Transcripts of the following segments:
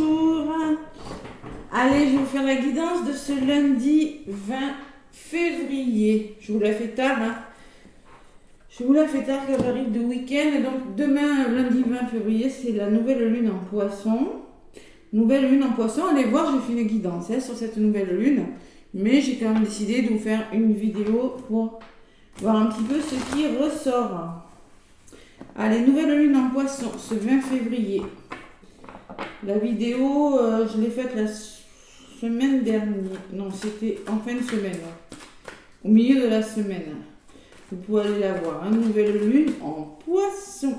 bonjour. Allez, je vais vous faire la guidance de ce lundi 20 février. Je vous la fais tard, hein. Je vous la fais tard car j'arrive de week-end. Donc demain, lundi 20 février, c'est la nouvelle lune en poisson. Nouvelle lune en poisson. Allez voir, je fais une guidance sur cette nouvelle lune. Mais j'ai quand même décidé de vous faire une vidéo pour voir un petit peu ce qui ressort. Allez, nouvelle lune en poisson, ce 20 février. La vidéo, je l'ai faite la semaine dernière. Non, c'était en fin de semaine. Ouais. Au milieu de la semaine. Vous pouvez aller la voir. Hein. Nouvelle lune en poisson.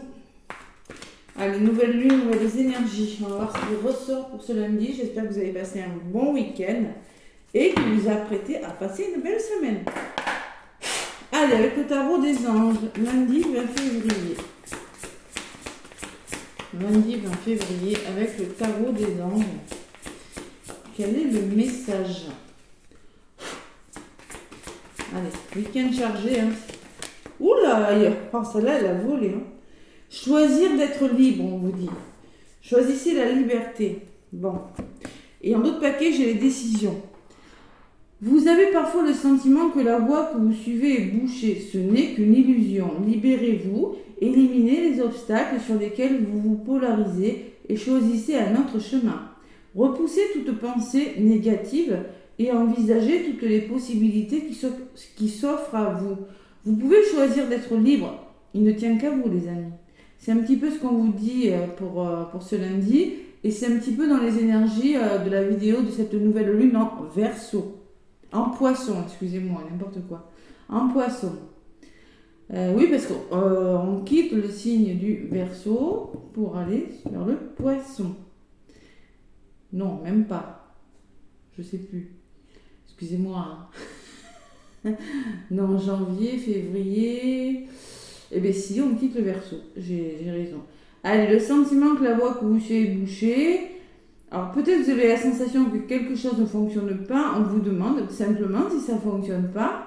Allez, nouvelle lune, nouvelles énergies. On va voir ce qui ressort pour ce lundi. J'espère que vous avez passé un bon week-end et que vous vous apprêtez à passer une belle semaine. Allez, avec le tarot des anges, lundi 20 février. Lundi 20 février, avec le tarot des anges. Quel est le message? Allez, week-end chargé. Hein. Oula, celle-là, elle a volé. Hein. Choisir d'être libre, on vous dit. Choisissez la liberté. Bon. Et en d'autres paquets, j'ai les décisions. Vous avez parfois le sentiment que la voie que vous suivez est bouchée. Ce n'est qu'une illusion. Libérez-vous, éliminez les obstacles sur lesquels vous vous polarisez et choisissez un autre chemin. Repoussez toute pensée négative et envisagez toutes les possibilités qui s'offrent à vous. Vous pouvez choisir d'être libre. Il ne tient qu'à vous, les amis. C'est un petit peu ce qu'on vous dit pour ce lundi. Et c'est un petit peu dans les énergies de la vidéo de cette nouvelle lune en Verseau. En poisson, excusez-moi, n'importe quoi. En poisson. Oui, parce qu'on quitte le signe du Verseau pour aller vers le poisson. Non, même pas. Je sais plus. Excusez-moi. Hein. Non, janvier, février. Eh bien, si, on quitte le Verseau. J'ai raison. Allez, le sentiment que la voie que vous suivez est bouchée. Alors peut-être vous avez la sensation que quelque chose ne fonctionne pas, on vous demande simplement si ça ne fonctionne pas,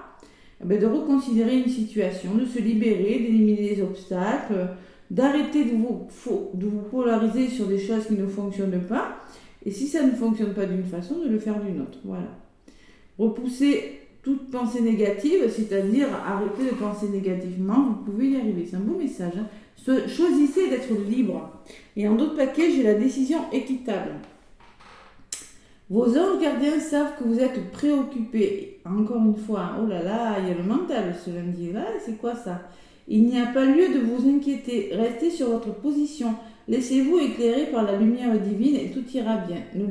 de reconsidérer une situation, de se libérer, d'éliminer les obstacles, d'arrêter de vous polariser sur des choses qui ne fonctionnent pas, et si ça ne fonctionne pas d'une façon, de le faire d'une autre. Voilà. Repousser toute pensée négative, c'est-à-dire arrêter de penser négativement, vous pouvez y arriver. C'est un beau message. Hein. Choisissez d'être libre. Et en d'autres paquets, j'ai la décision équitable. Vos anges gardiens savent que vous êtes préoccupés. Encore une fois, oh là là, il y a le mental ce lundi. Là, c'est quoi ça? Il n'y a pas lieu de vous inquiéter. Restez sur votre position. Laissez-vous éclairer par la lumière divine et tout ira bien. Ne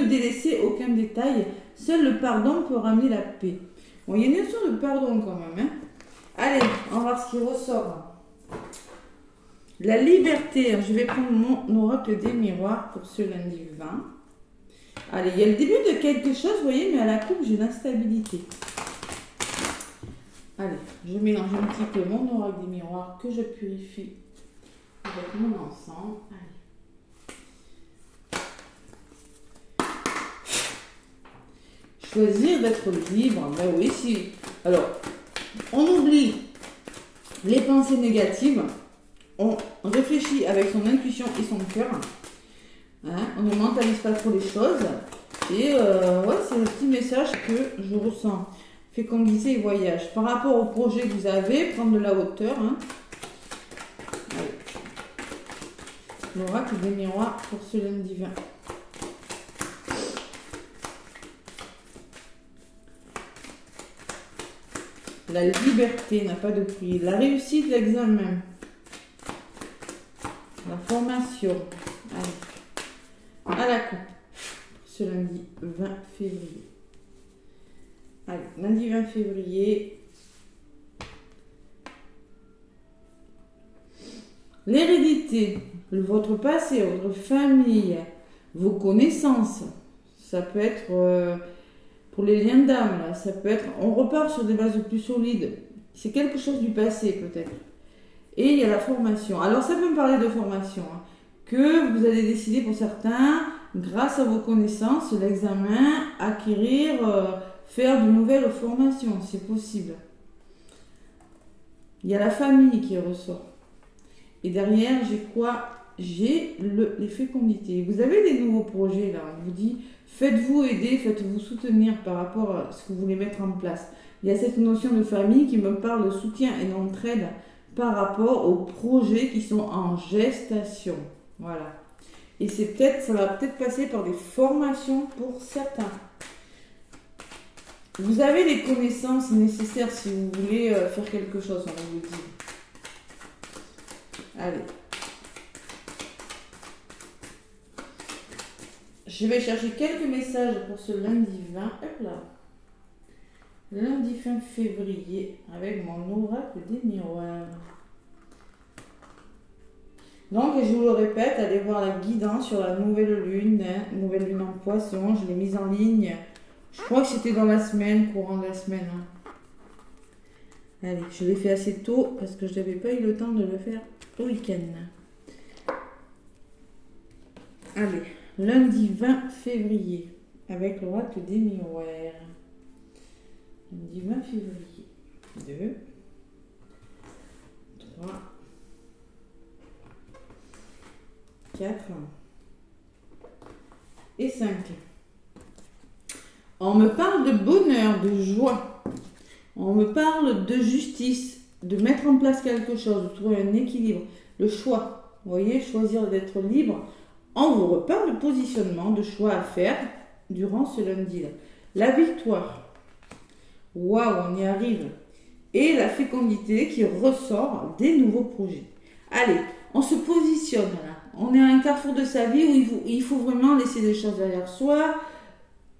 délaissez aucun détail. Seul le pardon peut ramener la paix. Bon, il y a une notion de pardon quand même. Hein. Allez, on va voir ce qui ressort. La liberté. Je vais prendre mon oracle des miroirs pour ce lundi 20. Allez, il y a le début de quelque chose, vous voyez, mais à la coupe, j'ai l'instabilité. Allez, je mélange un petit peu mon oracle des miroirs que je purifie avec mon encens. Allez. Choisir d'être libre. Ben oui, si. Alors, on oublie les pensées négatives. On réfléchit avec son intuition et son cœur. Hein, on ne mentalise pas trop les choses. Et ouais, c'est le petit message que je ressens. Fécondiser et voyage. Par rapport au projet que vous avez, prendre de la hauteur. Hein. L'oracle des miroirs pour ce lundi 20. La liberté n'a pas de prix. La réussite de l'examen. La formation. Allez. À la coupe. Ce lundi 20 février. Allez, lundi 20 février. L'hérédité, votre passé, votre famille, vos connaissances. Ça peut être pour les liens d'âme, là. Ça peut être, on repart sur des bases plus solides. C'est quelque chose du passé peut-être. Et il y a la formation. Alors ça peut me parler de formation. Hein, que vous allez décider pour certains, grâce à vos connaissances, l'examen, acquérir, faire de nouvelles formations. C'est possible. Il y a la famille qui ressort. Et derrière, j'ai quoi? j'ai les fécondités. Vous avez des nouveaux projets là, on vous dit faites-vous aider, faites-vous soutenir par rapport à ce que vous voulez mettre en place. Il y a cette notion de famille qui me parle de soutien et d'entraide par rapport aux projets qui sont en gestation. Voilà. Et ça va peut-être passer par des formations pour certains. Vous avez les connaissances nécessaires si vous voulez faire quelque chose, on vous dit. Allez. Je vais chercher quelques messages pour ce lundi 20. Hop là. Lundi fin février avec mon oracle des miroirs. Donc, je vous le répète, allez voir la guidance sur la nouvelle lune en poisson. Je l'ai mise en ligne. Je crois que c'était dans la semaine, courant de la semaine. Allez, je l'ai fait assez tôt parce que je n'avais pas eu le temps de le faire au week-end. Allez, lundi 20 février avec l'oracle des miroirs. Lundi 20 février. 2, 3, 4 et 5. On me parle de bonheur, de joie. On me parle de justice, de mettre en place quelque chose, de trouver un équilibre, le choix. Vous voyez, choisir d'être libre. On vous reparle de positionnement, de choix à faire durant ce lundi-là. La victoire. Waouh, on y arrive. Et la fécondité qui ressort des nouveaux projets. Allez, on se positionne là. On est à un carrefour de sa vie où il faut vraiment laisser des choses derrière soi.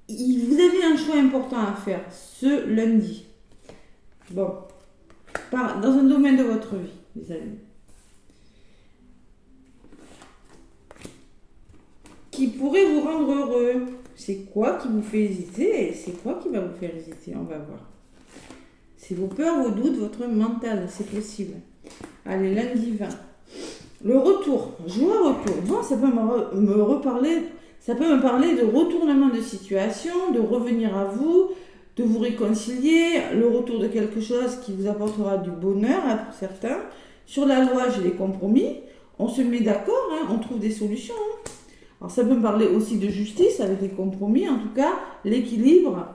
Vous avez un choix important à faire ce lundi. Bon, dans un domaine de votre vie, les amis. Qui pourrait vous rendre heureux. C'est quoi qui vous fait hésiter et c'est quoi qui va vous faire hésiter? On va voir. C'est vos peurs, vos doutes, votre mental, c'est possible. Allez, lundi 20. Le retour, joie retour. Bon, ça peut me reparler, ça peut me parler de retournement de situation, de revenir à vous, de vous réconcilier, le retour de quelque chose qui vous apportera du bonheur pour certains. Sur la loi, j'ai les compromis. On se met d'accord, on trouve des solutions. Alors ça peut me parler aussi de justice avec les compromis, en tout cas l'équilibre.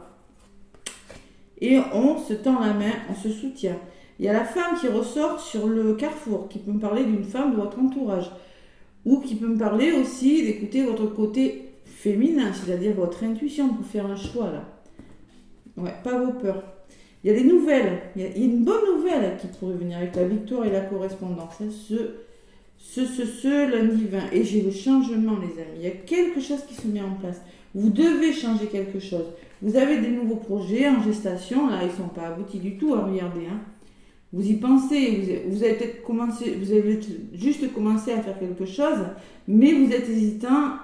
Et on se tend la main, on se soutient. Il y a la femme qui ressort sur le carrefour, qui peut me parler d'une femme de votre entourage. Ou qui peut me parler aussi d'écouter votre côté féminin, c'est-à-dire votre intuition pour faire un choix là. Ouais, pas vos peurs. Il y a des nouvelles, il y a une bonne nouvelle qui pourrait venir avec la victoire et la correspondance. Ce lundi 20. Et j'ai le changement, les amis. Il y a quelque chose qui se met en place. Vous devez changer quelque chose. Vous avez des nouveaux projets en gestation. Là, ils ne sont pas aboutis du tout. Regardez. Vous y pensez. Vous avez peut-être commencé. Vous avez juste commencé à faire quelque chose. Mais vous êtes hésitant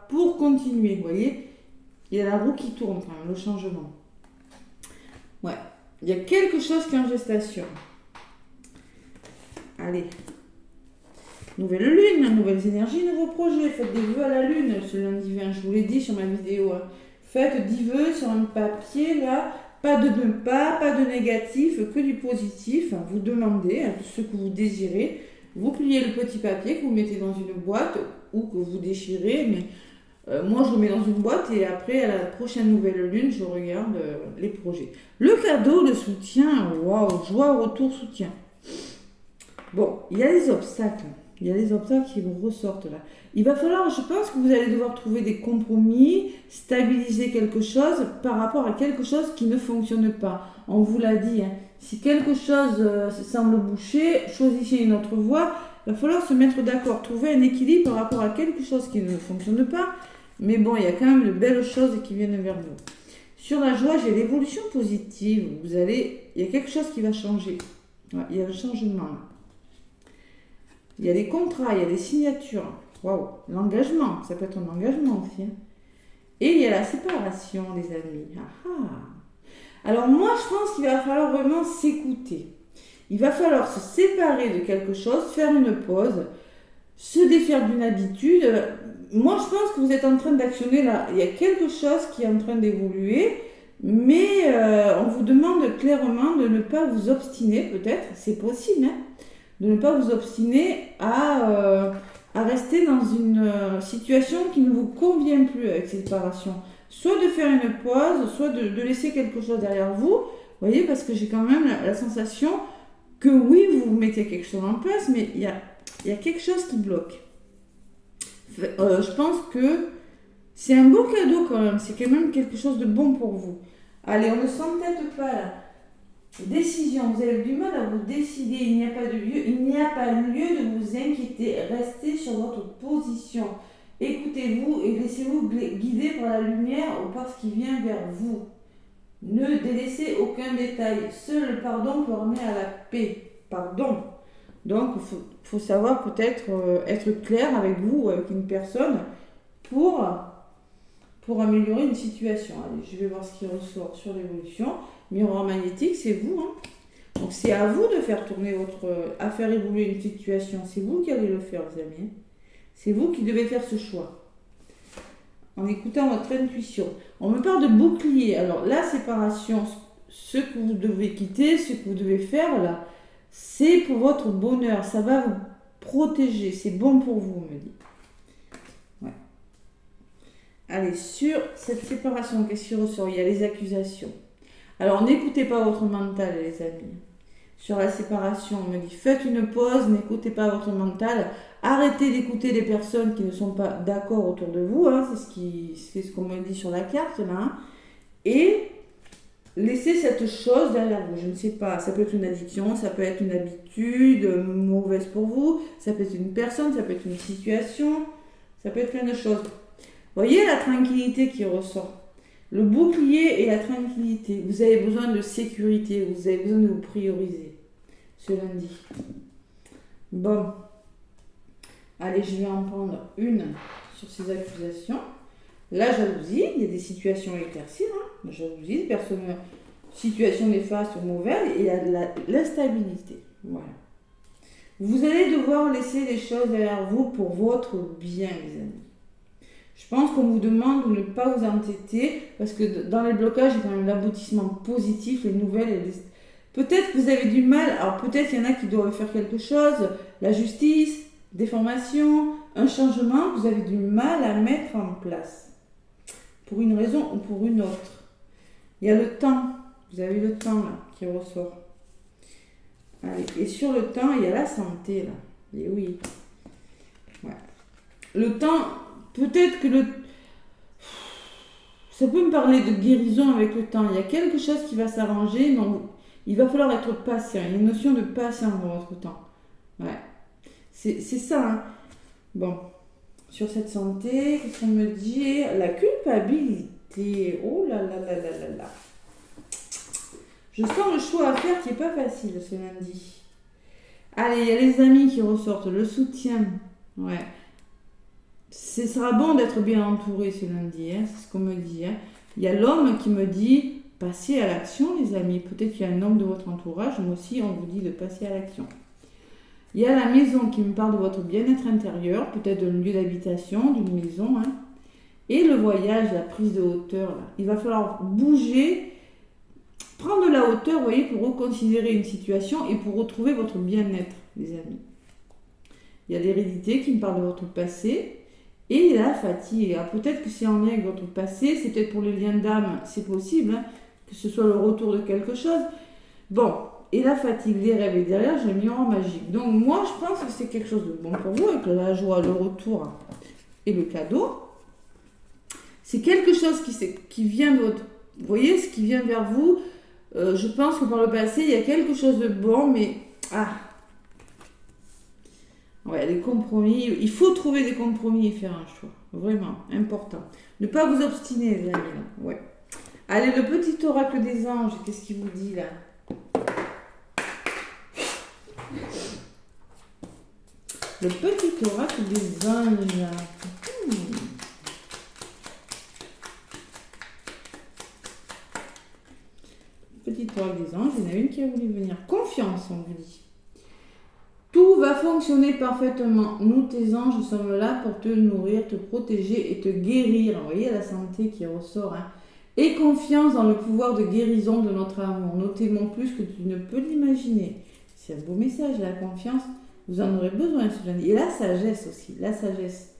pour continuer. Vous voyez, il y a la roue qui tourne quand même. Le changement. Ouais. Il y a quelque chose qui est en gestation. Allez. Nouvelle lune, nouvelles énergies, nouveaux projets. Faites des vœux à la lune ce lundi 20. Je vous l'ai dit sur ma vidéo. Faites 10 vœux sur un papier là. Pas de négatif, que du positif. Vous demandez à ce que vous désirez. Vous pliez le petit papier que vous mettez dans une boîte ou que vous déchirez. Mais moi, je le mets dans une boîte et après, à la prochaine nouvelle lune, je regarde les projets. Le cadeau, le soutien, waouh, joie, retour, soutien. Bon, il y a les obstacles. Il y a des obstacles qui vous ressortent là. Il va falloir, je pense que vous allez devoir trouver des compromis, stabiliser quelque chose par rapport à quelque chose qui ne fonctionne pas. On vous l'a dit, si quelque chose semble boucher, choisissez une autre voie. Il va falloir se mettre d'accord, trouver un équilibre par rapport à quelque chose qui ne fonctionne pas. Mais bon, il y a quand même de belles choses qui viennent vers vous. Sur la joie, j'ai l'évolution positive. Il y a quelque chose qui va changer. Ouais, il y a le changement là. Il y a des contrats, il y a des signatures. Waouh, l'engagement, ça peut être un engagement aussi. Et il y a la séparation, les amis. Alors moi, je pense qu'il va falloir vraiment s'écouter. Il va falloir se séparer de quelque chose, faire une pause, se défaire d'une habitude. Moi, je pense que vous êtes en train d'actionner là. Il y a quelque chose qui est en train d'évoluer, mais on vous demande clairement de ne pas vous obstiner, peut-être. C'est possible, de ne pas vous obstiner à rester dans une situation qui ne vous convient plus avec cette séparation. Soit de faire une pause, soit de laisser quelque chose derrière vous. Vous voyez, parce que j'ai quand même la sensation que oui, vous mettez quelque chose en place, mais il y a quelque chose qui bloque. Je pense que c'est un beau cadeau quand même. C'est quand même quelque chose de bon pour vous. Allez, on ne s'entête pas là. Décision, vous avez du mal à vous décider, il n'y a pas lieu de vous inquiéter, restez sur votre position. Écoutez-vous et laissez-vous guider par la lumière ou par ce qui vient vers vous. Ne délaissez aucun détail, seul le pardon peut ramener à la paix. Pardon. Donc il faut savoir peut-être être clair avec vous ou avec une personne pour améliorer une situation. Allez, je vais voir ce qui ressort sur l'évolution. Miroir magnétique, c'est vous. Hein. Donc c'est à vous de faire tourner à faire évoluer une situation. C'est vous qui allez le faire, les amis. C'est vous qui devez faire ce choix. En écoutant votre intuition. On me parle de bouclier. Alors la séparation, ce que vous devez quitter, ce que vous devez faire là, c'est pour votre bonheur. Ça va vous protéger. C'est bon pour vous, on me dit. Ouais. Allez, sur cette séparation, qu'est-ce qui ressort? Il y a les accusations. Alors, n'écoutez pas votre mental, les amis. Sur la séparation, on me dit, faites une pause, n'écoutez pas votre mental. Arrêtez d'écouter des personnes qui ne sont pas d'accord autour de vous. Hein, c'est ce qu'on me dit sur la carte, là. Hein, et laissez cette chose derrière vous. Je ne sais pas, ça peut être une addiction, ça peut être une habitude mauvaise pour vous, ça peut être une personne, ça peut être une situation, ça peut être plein de choses. Vous voyez la tranquillité qui ressort. Le bouclier et la tranquillité. Vous avez besoin de sécurité, vous avez besoin de vous prioriser ce lundi. Bon. Allez, je vais en prendre une sur ces accusations. La jalousie, il y a des situations à éclaircir. Hein. La jalousie, situation néfaste ou mauvaise, et il y a de l'instabilité. Voilà. Vous allez devoir laisser les choses derrière vous pour votre bien, les amis. Je pense qu'on vous demande de ne pas vous entêter parce que dans les blocages, il y a quand même l'aboutissement positif, les nouvelles. Peut-être que vous avez du mal, alors peut-être qu'il y en a qui doivent faire quelque chose, la justice, des formations, un changement, vous avez du mal à mettre en place. Pour une raison ou pour une autre. Il y a le temps, vous avez le temps là qui ressort. Allez, et sur le temps, il y a la santé là. Et oui. Ouais. Le temps. Peut-être que ça peut me parler de guérison avec le temps. Il y a quelque chose qui va s'arranger, donc il va falloir être patient. Il y a une notion de patience dans votre temps. Ouais. C'est ça. Hein. Bon. Sur cette santé, qu'est-ce qu'on me dit? La culpabilité. Oh là là là là là là. Je sens le choix à faire qui n'est pas facile ce lundi. Allez, il y a les amis qui ressortent. Le soutien. Ouais. Ce sera bon d'être bien entouré ce lundi, hein, c'est ce qu'on me dit. Hein. Il y a l'homme qui me dit, passez à l'action les amis. Peut-être qu'il y a un homme de votre entourage, moi aussi on vous dit de passer à l'action. Il y a la maison qui me parle de votre bien-être intérieur, peut-être d'un lieu d'habitation, d'une maison. Hein. Et le voyage, la prise de hauteur. Là. Il va falloir bouger, prendre de la hauteur, vous voyez, pour reconsidérer une situation et pour retrouver votre bien-être, les amis. Il y a l'hérédité qui me parle de votre passé. Et il y a la fatigue. Alors peut-être que c'est en lien avec votre passé, c'est peut-être pour les liens d'âme, c'est possible, hein, que ce soit le retour de quelque chose. Bon, et la fatigue, les rêves et derrière, j'ai mis en magique. Donc moi, je pense que c'est quelque chose de bon pour vous, avec la joie, le retour et le cadeau. C'est quelque chose qui vient de votre... Vous voyez, ce qui vient vers vous, je pense que par le passé, il y a quelque chose de bon, mais... Ouais, les compromis, il faut trouver des compromis et faire un choix. Vraiment, important. Ne pas vous obstiner, les amis. Là. Ouais. Allez, le petit oracle des anges, qu'est-ce qu'il vous dit là? Le petit oracle des anges. Petit oracle des anges, il y en a une qui a voulu venir. Confiance, on vous dit. Tout va fonctionner parfaitement. Nous, tes anges, sommes là pour te nourrir, te protéger et te guérir. Vous voyez la santé qui ressort. Hein. Et confiance dans le pouvoir de guérison de notre amour. Nous t'aimons plus que tu ne peux l'imaginer. C'est un beau message, la confiance. Vous en aurez besoin ce lundi. Et la sagesse aussi, la sagesse.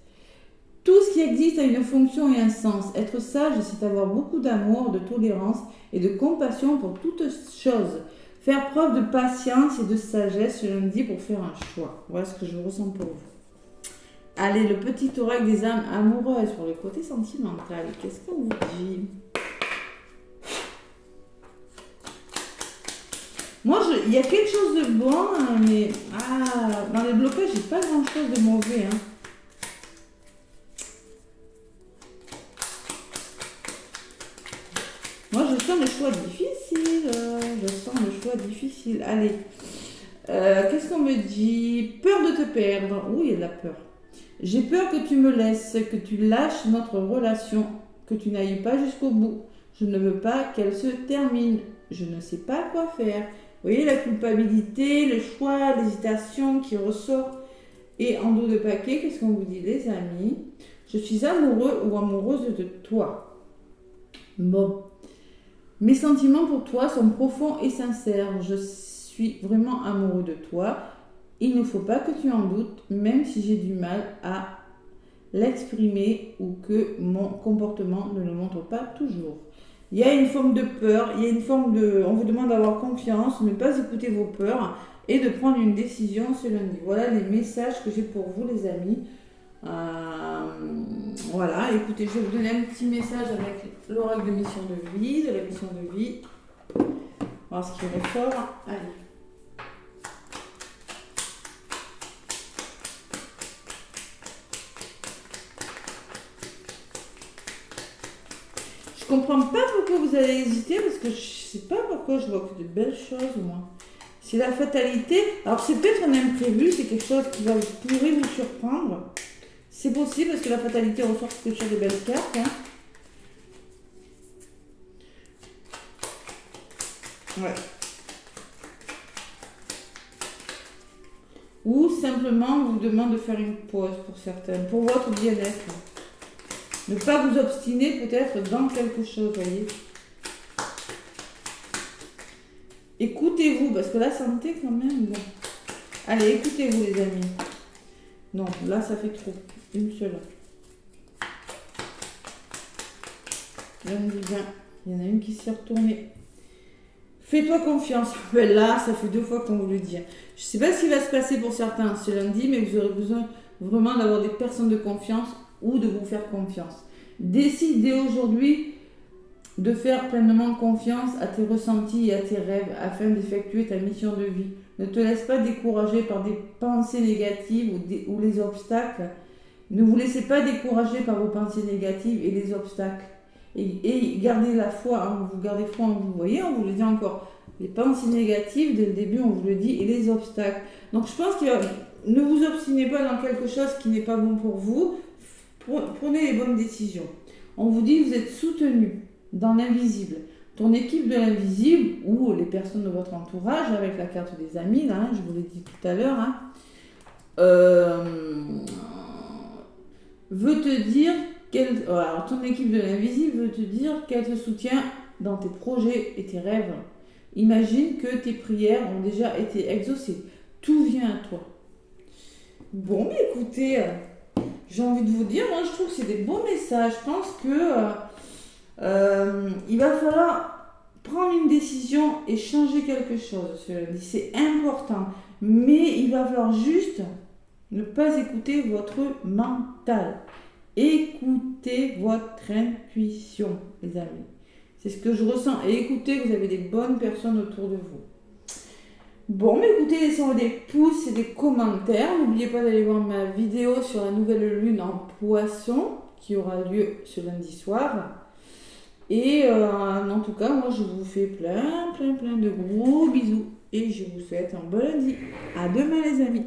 Tout ce qui existe a une fonction et un sens. Être sage, c'est avoir beaucoup d'amour, de tolérance et de compassion pour toutes choses. Faire preuve de patience et de sagesse ce lundi pour faire un choix. Voilà ce que je ressens pour vous. Allez, le petit oracle des âmes amoureuses sur le côté sentimental. Qu'est-ce qu'on vous dit? Moi, il y a quelque chose de bon, hein, mais dans les blocages, j'ai pas grand-chose de mauvais. Hein. Moi, je sens le choix difficile. Allez, qu'est-ce qu'on me dit? Peur de te perdre. Oui, il y a de la peur. J'ai peur que tu me laisses, que tu lâches notre relation, que tu n'ailles pas jusqu'au bout. Je ne veux pas qu'elle se termine. Je ne sais pas quoi faire. Vous voyez la culpabilité, le choix, l'hésitation qui ressort. Et en dos de paquet, qu'est-ce qu'on vous dit les amis? Je suis amoureux ou amoureuse de toi. Bon. Mes sentiments pour toi sont profonds et sincères. Je suis vraiment amoureux de toi. Il ne faut pas que tu en doutes, même si j'ai du mal à l'exprimer ou que mon comportement ne le montre pas toujours. Il y a une forme de peur, il y a une forme de... On vous demande d'avoir confiance, ne pas écouter vos peurs et de prendre une décision ce lundi. Voilà les messages que j'ai pour vous les amis. Voilà, écoutez, je vais vous donner un petit message avec l'oracle de mission de vie, de la mission de vie. On va voir ce qui est fort. Allez. Je comprends pas pourquoi vous allez hésiter, parce que je sais pas pourquoi je vois que de belles choses, moi. C'est la fatalité. Alors, c'est peut-être un imprévu, c'est quelque chose qui pourrait vous surprendre. C'est possible, parce que la fatalité ressort que sur des belles cartes. Hein. Ouais. Ou simplement, on vous demande de faire une pause pour certaines, pour votre bien-être. Ne pas vous obstiner peut-être dans quelque chose, voyez. Écoutez-vous, parce que la santé quand même, bon. Allez, écoutez-vous les amis. Non, là ça fait trop. Une seule. Lundi 20, il y en a une qui s'est retournée. Fais-toi confiance. Ben là, ça fait 2 fois qu'on vous le dit. Je ne sais pas ce qui va se passer pour certains ce lundi, mais vous aurez besoin vraiment d'avoir des personnes de confiance ou de vous faire confiance. Décide dès aujourd'hui de faire pleinement confiance à tes ressentis et à tes rêves afin d'effectuer ta mission de vie. Ne te laisse pas décourager par des pensées négatives ou les obstacles. Ne vous laissez pas décourager par vos pensées négatives et les obstacles. Et gardez la foi en vous, gardez foi en vous. Vous voyez, on vous le dit encore. Les pensées négatives, dès le début, on vous le dit, et les obstacles. Donc je pense que ne vous obstinez pas dans quelque chose qui n'est pas bon pour vous. Prenez les bonnes décisions. On vous dit que vous êtes soutenu dans l'invisible. Ton équipe de l'invisible, ou les personnes de votre entourage, avec la carte des amis, là, je vous l'ai dit tout à l'heure, veut te dire alors ton équipe de l'invisible veut te dire qu'elle te soutient dans tes projets et tes rêves. Imagine que tes prières ont déjà été exaucées. Tout vient à toi. Bon, mais écoutez, j'ai envie de vous dire, moi je trouve que c'est des beaux messages. Je pense que il va falloir prendre une décision et changer quelque chose. C'est important. Mais il va falloir juste ne pas écouter votre mental. Écoutez votre intuition, les amis. C'est ce que je ressens. Et écoutez, vous avez des bonnes personnes autour de vous. Bon, mais écoutez, laissez-moi des pouces et des commentaires. N'oubliez pas d'aller voir ma vidéo sur la nouvelle lune en poisson qui aura lieu ce lundi soir. Et en tout cas, moi, je vous fais plein de gros bisous. Et je vous souhaite un bon lundi. À demain, les amis.